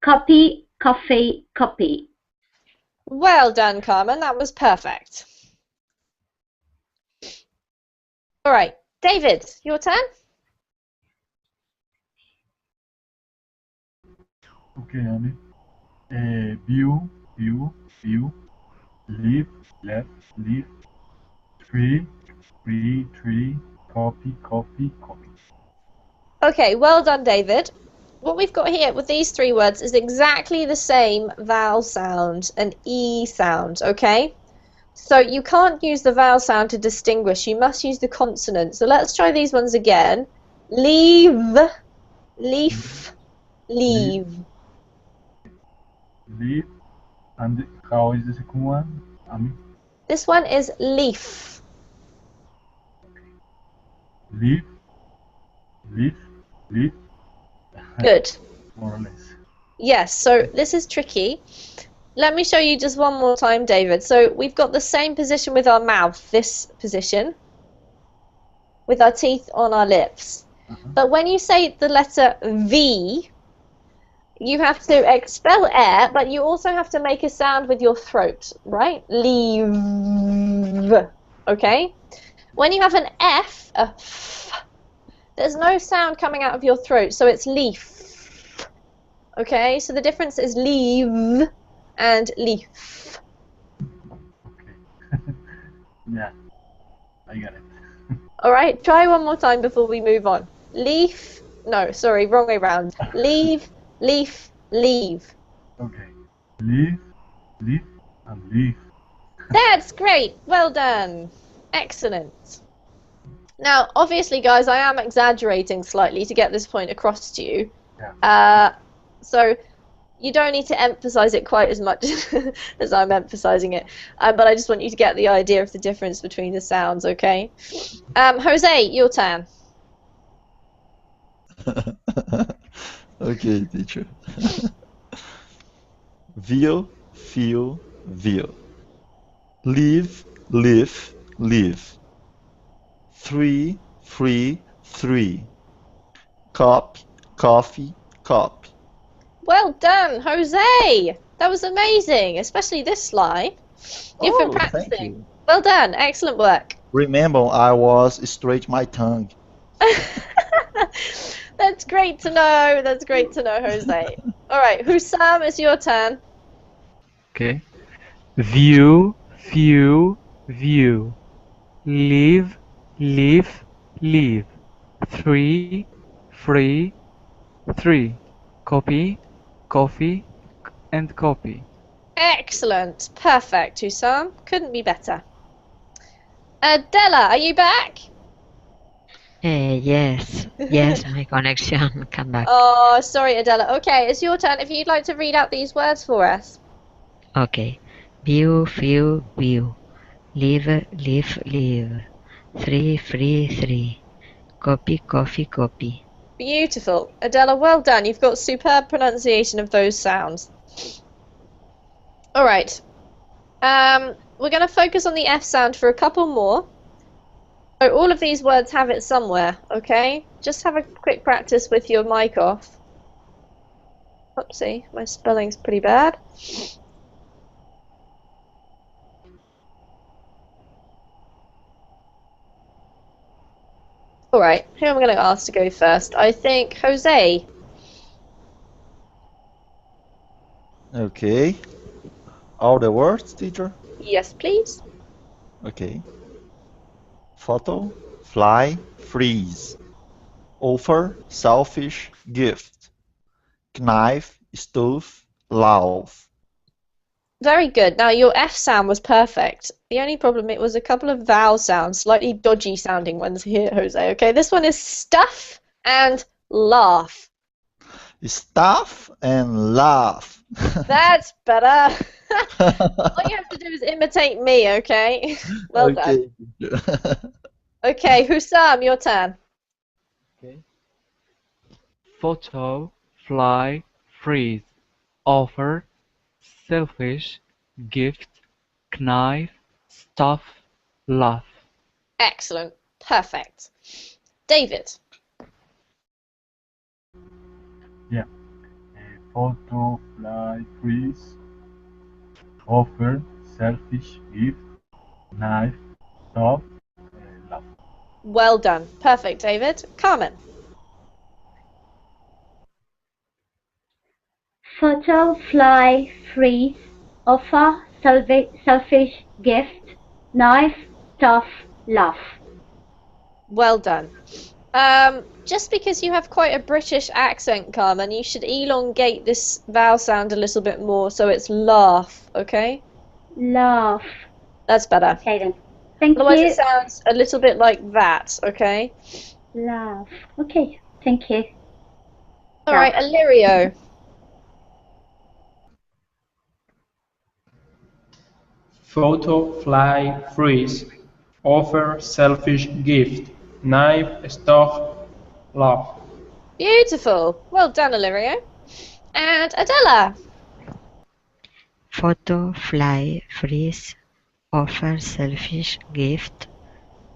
Copy, coffee, copy.
Well done, Carmen. That was perfect. All right, David, your turn.
Okay, Annie. View, view, view. Live, left, leave, free, free, tree, copy, copy, copy.
Okay, well done, David. What we've got here with these three words is exactly the same vowel sound, an E sound, okay? So you can't use the vowel sound to distinguish, you must use the consonant. So let's try these ones again. Leave, leaf, leave.
Leave. And how is the second one?
This one is leaf.
Leave, leave, leave.
Good.
More or less.
Yes, so this is tricky. Let me show you just one more time, David. So we've got the same position with our mouth, this position, with our teeth on our lips. But when you say the letter V, you have to expel air, but you also have to make a sound with your throat, right? Leave. Okay? When you have an F, a F, there's no sound coming out of your throat, so it's leaf. Okay? So the difference is leave and leaf.
Okay. Yeah, I got it.
Alright, try one more time before we move on. Leaf, no, sorry, wrong way round. Leave, leaf, leave.
Okay. Leave, leave, and leave.
That's great, well done. Excellent. Now, obviously, guys, I am exaggerating slightly to get this point across to you.
Yeah.
So you don't need to emphasize it quite as much as I'm emphasizing it, but I just want you to get the idea of the difference between the sounds, okay? Jose, your turn.
Okay, teacher. View, feel, view. Live, live, live. Three, free, three. Copy, coffee, copy.
Well done, Jose! That was amazing, especially this slide. You've been practicing.
Thank you.
Well done, excellent work.
Remember, I was straight my tongue.
That's great to know. That's great to know, Jose. All right, Hussam, it's your turn.
Okay. View, view, view. Leave, leave, leave. Three, free, three. Copy, coffee, and copy.
Excellent. Perfect, Hussam. Couldn't be better. Della, are you back?
Yes, yes, my connection come back.
Oh, sorry, Adela. Okay, it's your turn. If you'd like to read out these words for us.
Okay. View, view, view. Leave, leave, leave. Three, free, three. Copy, coffee, copy.
Beautiful. Adela, well done. You've got superb pronunciation of those sounds. All right. We're going to focus on the F sound for a couple more. So all of these words have it somewhere, okay? Just have a quick practice with your mic off. Oopsie, my spelling's pretty bad. Alright, who am I going to ask to go first? I think Jose.
Okay. All the words, teacher?
Yes, please.
Okay. Photo, fly, freeze. Offer, selfish, gift. Knife, stove, laugh.
Very good. Now, your F sound was perfect. The only problem, it was a couple of vowel sounds, slightly dodgy sounding ones here, Jose. Okay, this one is stuff and laugh.
Stuff and laugh.
That's better. All you have to do is imitate me, okay? Well done. Okay, Hussam, your turn.
Okay. Photo, fly, freeze. Offer, selfish, gift, knife, stuff, laugh.
Excellent. Perfect. David.
Yeah. Photo, fly, freeze. Offer, selfish, gift, knife, stop, laugh.
Well done. Perfect, David. Carmen.
Photo, fly, freeze, offer, selfish, gift, knife, tough, laugh.
Well done. Just because you have quite a British accent, Carmen, you should elongate this vowel sound a little bit more so it's laugh, okay?
Laugh.
That's better.
Okay then. Thank
Otherwise
you.
it sounds a little bit like that, okay?
Laugh. Okay, thank you.
Alright, Illyrio.
Photo, fly, freeze. Offer, selfish, gift. Knife, stuff, love.
Beautiful. Well done, Illyrio. And Adela.
Photo, fly, freeze, offer, selfish, gift,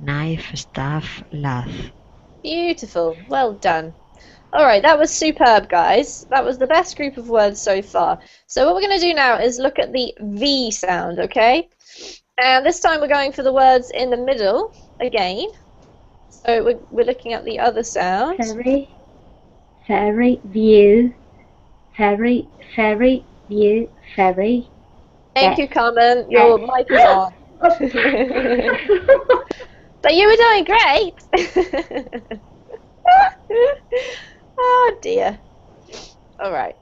knife, staff, laugh.
Beautiful. Well done. Alright, that was superb, guys. That was the best group of words so far. So what we're going to do now is look at the V sound, okay? And this time we're going for the words in the middle again. So we're looking at the other sound.
Ferry, ferry, view, ferry, ferry, view, ferry.
Thank you, Carmen. Your mic is on. But you were doing great. Oh dear. All right.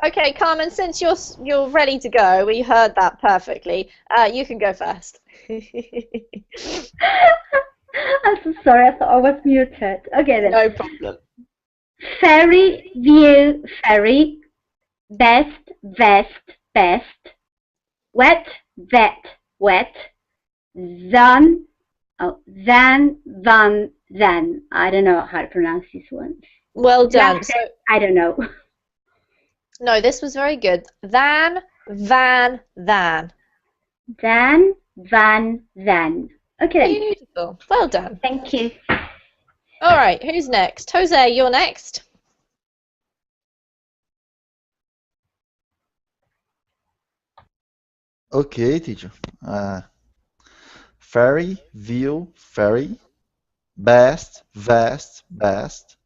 Okay, Carmen, since you're ready to go, we heard that perfectly. You can go first.
I'm so sorry, I thought I was muted. Okay then.
No problem.
Ferry, view, ferry. Best, vest, best. Wet, vet, wet. Then, van, then. I don't know how to pronounce these ones.
Well done. So,
I don't know.
no, this was very good. Van, van, than.
Then, van, then. Okay then.
Beautiful. Well done.
Thank you.
All right, who's next? Jose, you're next.
Okay, teacher. Ferry, view, ferry. Best, vest, best.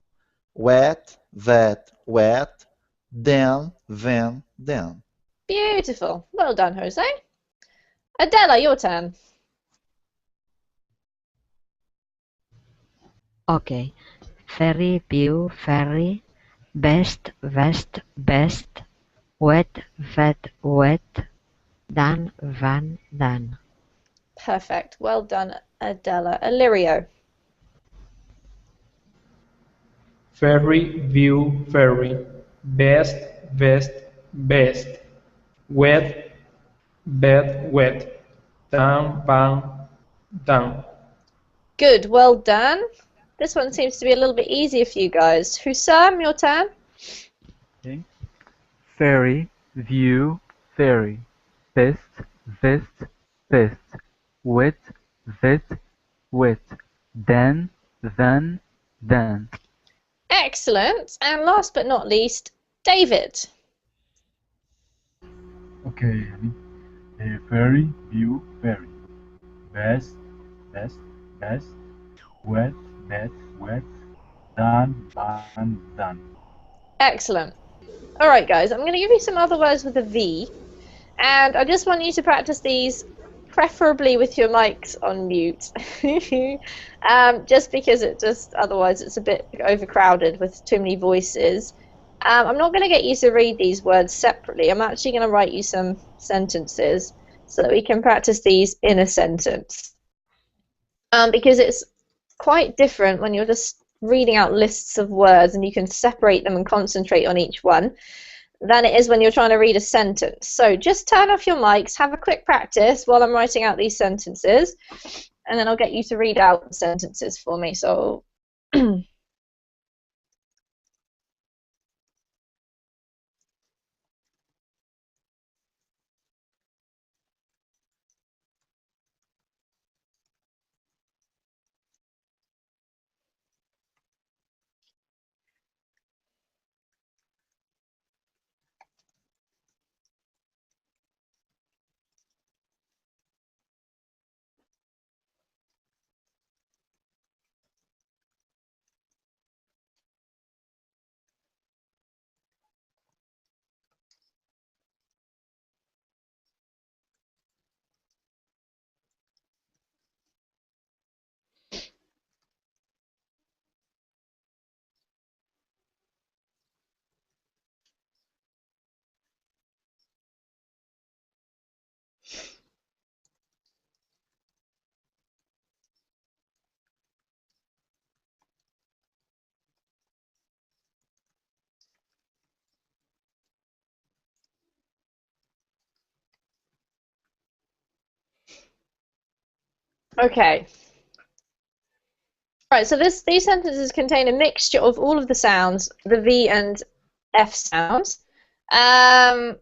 Wet, vet, wet. Then, then.
Beautiful. Well done, Jose. Adela, your turn.
Okay. Ferry, view, ferry. Best, vest, best. Wet, vet, wet. Dan, van, dan.
Perfect. Well done, Adela. Illyrio.
Ferry, view, ferry. Best, best, best. Wet, bed, wet. Down, bang, down.
Good. Well done. This one seems to be a little bit easier for you guys. Hussam, your turn.
Okay. Ferry, view, ferry. Best, vest, best. Wet, vet, wet. Then, then.
Excellent. And last but not least, David.
Okay. Ferry, view, ferry. Best, best, best. Wet, vet, wet. Done, done.
Excellent. All right, guys, I'm going to give you some other words with a V, and I just want you to practice these, preferably with your mics on mute, just because otherwise it's a bit overcrowded with too many voices. I'm not going to get you to read these words separately. I'm actually going to write you some sentences so that we can practice these in a sentence, because it's quite different when you're just reading out lists of words and you can separate them and concentrate on each one than it is when you're trying to read a sentence. So just turn off your mics, have a quick practice while I'm writing out these sentences, and then I'll get you to read out the sentences for me. So Okay. Right, so these sentences contain a mixture of all of the sounds, the V and F sounds. I'm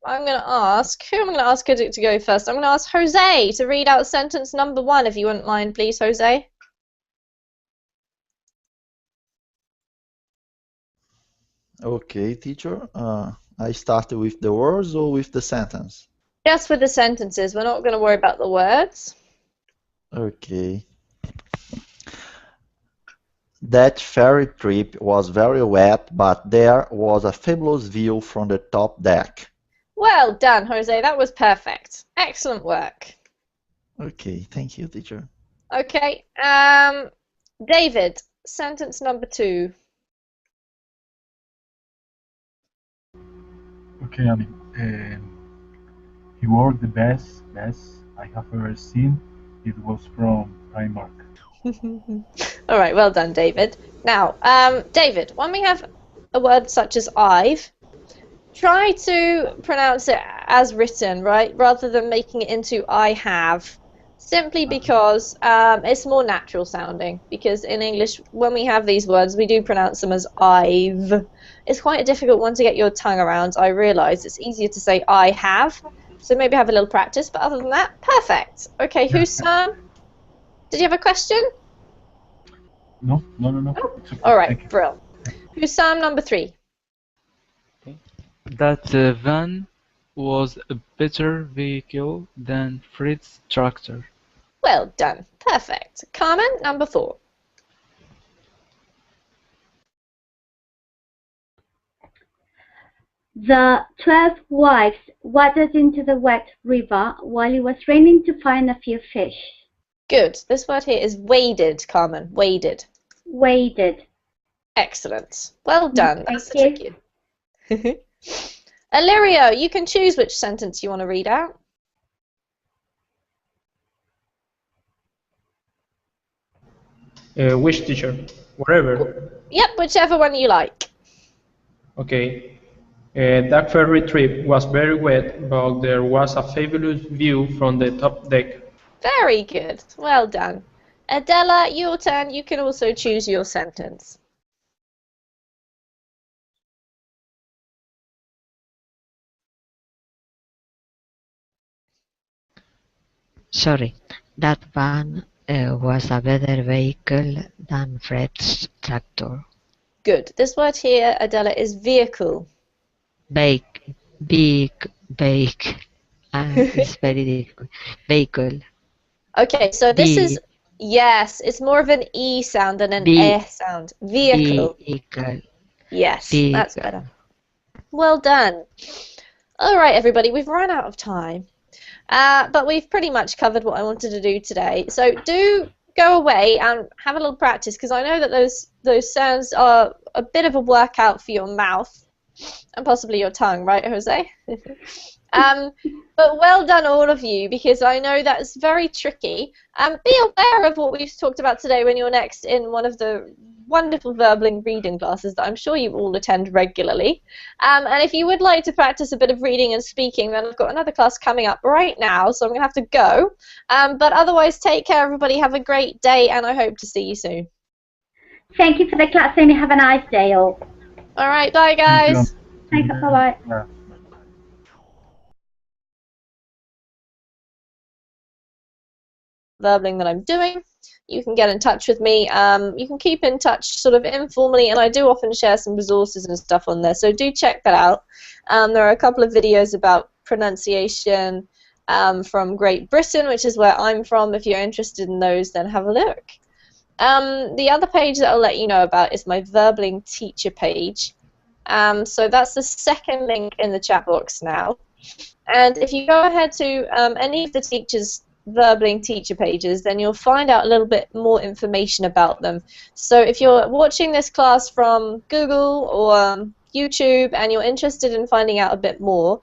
going to ask, who am I going to ask to go first? I'm going to ask Jose to read out sentence number 1, if you wouldn't mind, please, Jose.
Okay, teacher. I start with the words or with the sentence?
Just with the sentences. We're not going to worry about the words.
Okay. That ferry trip was very wet, but there was a fabulous view from the top deck.
Well done, Jose. That was perfect. Excellent work.
Okay, thank you, teacher.
Okay. David, sentence number 2.
Okay, I mean, he wore the best I have ever seen. It was from Primark.
All right, well done, David. Now, David, when we have a word such as I've, try to pronounce it as written, right, rather than making it into I have, simply because it's more natural sounding. Because in English, when we have these words, we do pronounce them as I've. It's quite a difficult one to get your tongue around, I realise. It's easier to say I have, so maybe have a little practice, but other than that, perfect. Okay, Hussam, did you have a question?
No.
Oh,
It's okay.
all right, brilliant. Hussam, number 3.
That van was a better vehicle than Fred's tractor.
Well done. Perfect. Carmen, number 4.
The 12 wives waded into the wet river while it was raining to find a few fish.
Good. This word here is waded, Carmen. Waded.
Waded.
Excellent. Well done.
Thank
That's the tricky. Illyrio, you can choose which sentence you want to read out.
Which teacher? Wherever.
Yep, whichever one you like.
Okay. That ferry trip was very wet, but there was a fabulous view from the top deck.
Very good. Well done. Adela, your turn. You can also choose your sentence.
Sorry, that van was a better vehicle than Fred's tractor.
Good. This word here, Adela, is vehicle.
Bake. It's very difficult. Vehicle.
Okay, so this is, yes, it's more of an E sound than an E sound. Vehicle.
Vehicle.
Yes,
Vehicle.
that's better. Well done. All right, everybody, we've run out of time. But we've pretty much covered what I wanted to do today. So do go away and have a little practice, because I know that those sounds are a bit of a workout for your mouth and possibly your tongue, right, Jose? But well done, all of you, because I know that's very tricky. Be aware of what we've talked about today when you're next in one of the wonderful verbling reading classes that I'm sure you all attend regularly. And if you would like to practice a bit of reading and speaking, then I've got another class coming up right now, so I'm going to have to go. But otherwise, take care, everybody. Have a great day, and I hope to see you soon.
Thank you for the class, Amy. Have a nice day, all.
All right, bye, guys.
Thanks. Bye-bye.
Yeah.
Verbling that I'm doing, you can get in touch with me. You can keep in touch sort of informally, and I do often share some resources and stuff on there, so do check that out. There are a couple of videos about pronunciation from Great Britain, which is where I'm from. If you're interested in those, then have a look. The other page that I'll let you know about is my Verbling teacher page. So that's the second link in the chat box now. And if you go ahead to any of the teachers' Verbling teacher pages, then you'll find out a little bit more information about them. So if you're watching this class from Google or YouTube and you're interested in finding out a bit more,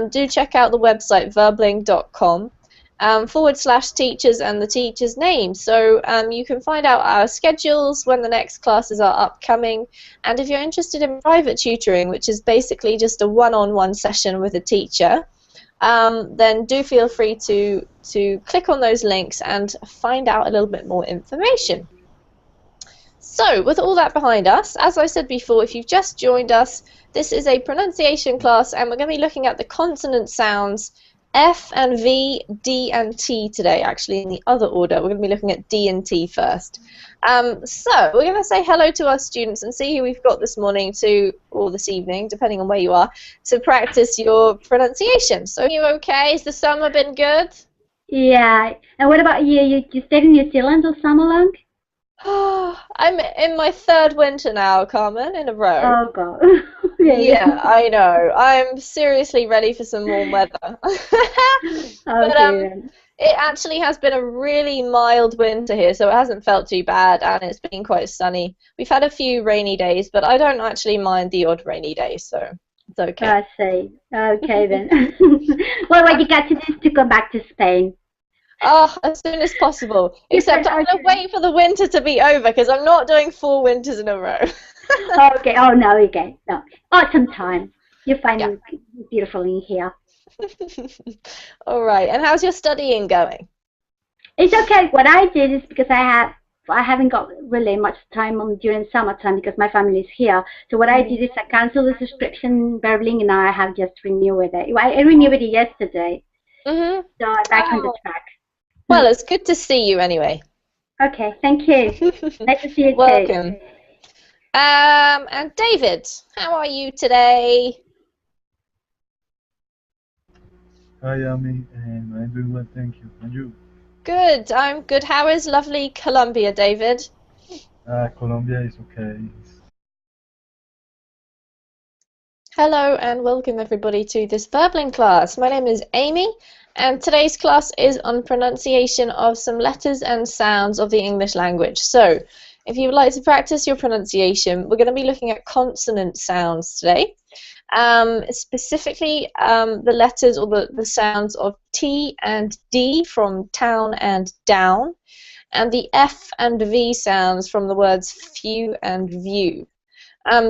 do check out the website verbling.com /teachers and the teacher's name. So you can find out our schedules, when the next classes are upcoming, and if you're interested in private tutoring, which is basically just a one-on-one session with a teacher, then do feel free to click on those links and find out a little bit more information. So, with all that behind us, as I said before, if you've just joined us, this is a pronunciation class, and we're going to be looking at the consonant sounds F and V, D and T today, actually in the other order. We're going to be looking at D and T first. So, we're going to say hello to our students and see who we've got this morning or this evening, depending on where you are, to practice your pronunciation. So, are you okay? Has the summer been good?
Yeah. And what about you? You stayed in New Zealand all summer long?
I'm in my third winter now, Carmen, in a row.
Oh, God.
Yeah, I know. I'm seriously ready for some warm weather. But it actually has been a really mild winter here, so it hasn't felt too bad, and it's been quite sunny. We've had a few rainy days, but I don't actually mind the odd rainy day, so it's okay.
I see. Okay, then. Well, what you got to do is to come back to Spain.
Oh, as soon as possible. Except I'm going to wait for the winter to be over because I'm not doing 4 winters in a row.
Okay. Oh, no, okay. No. Autumn time. You find it beautiful in here.
All right. And how's your studying going?
It's okay. What I did is because I haven't got really much time during summertime because my family is here. So what I did is I canceled the subscription Verbling and now I have just renewed it. I renewed it yesterday. So I'm back on the track.
Well, it's good to see you anyway.
Okay, thank you. Nice to see you too.
Welcome. And David, how are you today?
Hi, Amy, and I'm doing well, thank you. And you?
Good, I'm good. How is lovely Colombia, David?
Colombia is okay.
Hello and welcome everybody to this Verbling class. My name is Amy and today's class is on pronunciation of some letters and sounds of the English language. So if you would like to practice your pronunciation, we're going to be looking at consonant sounds today. Specifically the letters or the sounds of T and D from town and down, and the F and V sounds from the words few and view.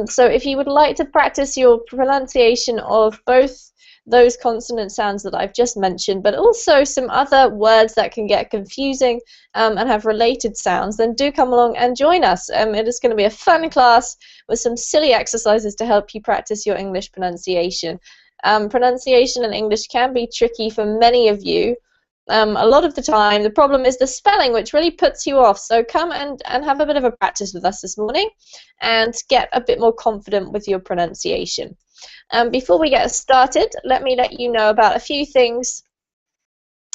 So if you would like to practice your pronunciation of both those consonant sounds that I've just mentioned, but also some other words that can get confusing and have related sounds, then do come along and join us. It is going to be a fun class with some silly exercises to help you practice your English pronunciation. Pronunciation in English can be tricky for many of you. A lot of the time, the problem is the spelling, which really puts you off. So come and have a bit of a practice with us this morning and get a bit more confident with your pronunciation. Before we get started, let me let you know about a few things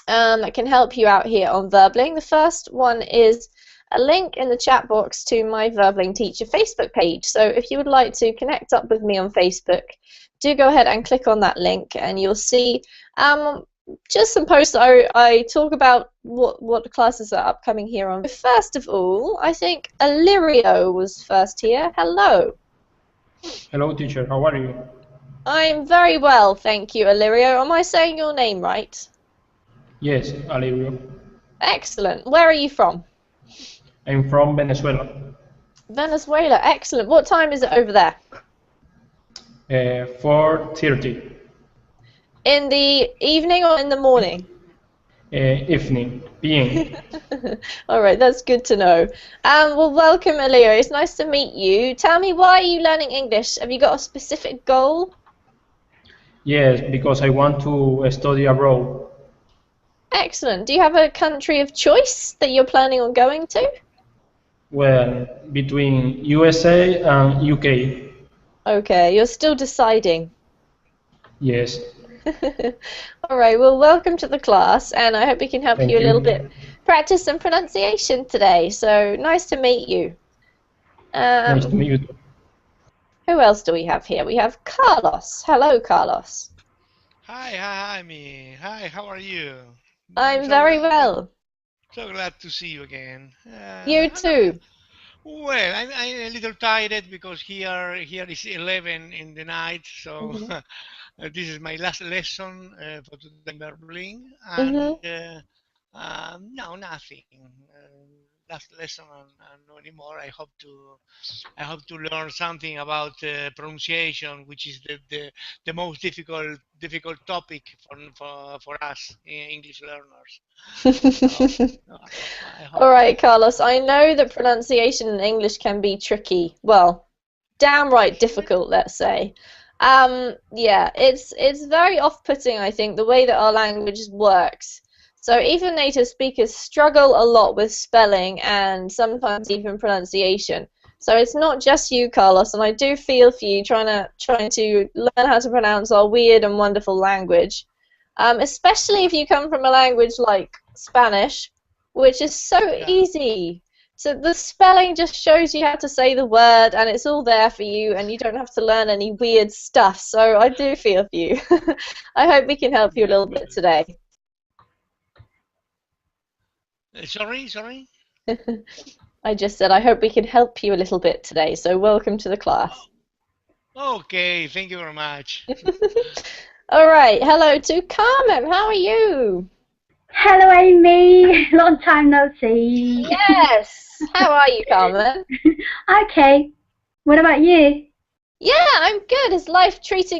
that can help you out here on Verbling. The first one is a link in the chat box to my Verbling Teacher Facebook page. So if you would like to connect up with me on Facebook, do go ahead and click on that link and you'll see just some posts I talk about what classes are upcoming here on. First of all, I think Illyrio was first here. Hello.
Hello, teacher. How are you?
I'm very well, thank you, Illyrio. Am I saying your name right?
Yes, Alivio.
Excellent. Where are you from?
I'm from Venezuela.
Venezuela. Excellent. What time is it over there?
4:30.
In the evening or in the morning?
Evening, PM.
All right, that's good to know. Well, welcome, Illyrio. It's nice to meet you. Tell me, why are you learning English? Have you got a specific goal?
Yes, because I want to study abroad.
Excellent. Do you have a country of choice that you're planning on going to?
Well, between USA and UK.
Okay, you're still deciding.
Yes.
All right, well, welcome to the class, and I hope we can help
Thank
you a
you.
little bit practice some pronunciation today. So nice to meet you.
Nice to meet you too.
Who else do we have here? We have Carlos. Hello, Carlos.
Hi, Amy. Hi, how are you?
I'm very well.
So glad to see you again.
You too.
Well, I'm a little tired because here is 11 in the night, so this is my last lesson for today in Berlin, and no, nothing. last lesson and no anymore. I hope to learn something about pronunciation, which is the most difficult topic for us English learners. So, I hope.
All right, Carlos, I know that pronunciation in English can be tricky. Well, downright difficult, let's say. Yeah, it's very off-putting, I think, the way that our language works. So even native speakers struggle a lot with spelling and sometimes even pronunciation. So it's not just you, Carlos, and I do feel for you trying to learn how to pronounce our weird and wonderful language. Especially if you come from a language like Spanish, which is so easy. So the spelling just shows you how to say the word, and it's all there for you, and you don't have to learn any weird stuff. So I do feel for you. I hope we can help you a little bit today.
Sorry?
I just said I hope we can help you a little bit today, so welcome to the class.
Okay, thank you very much.
All right, hello to Carmen. How are you?
Hello, Amy. Long time no see.
Yes. How are you, Carmen?
Okay. What about you?
Yeah, I'm good. Is life treating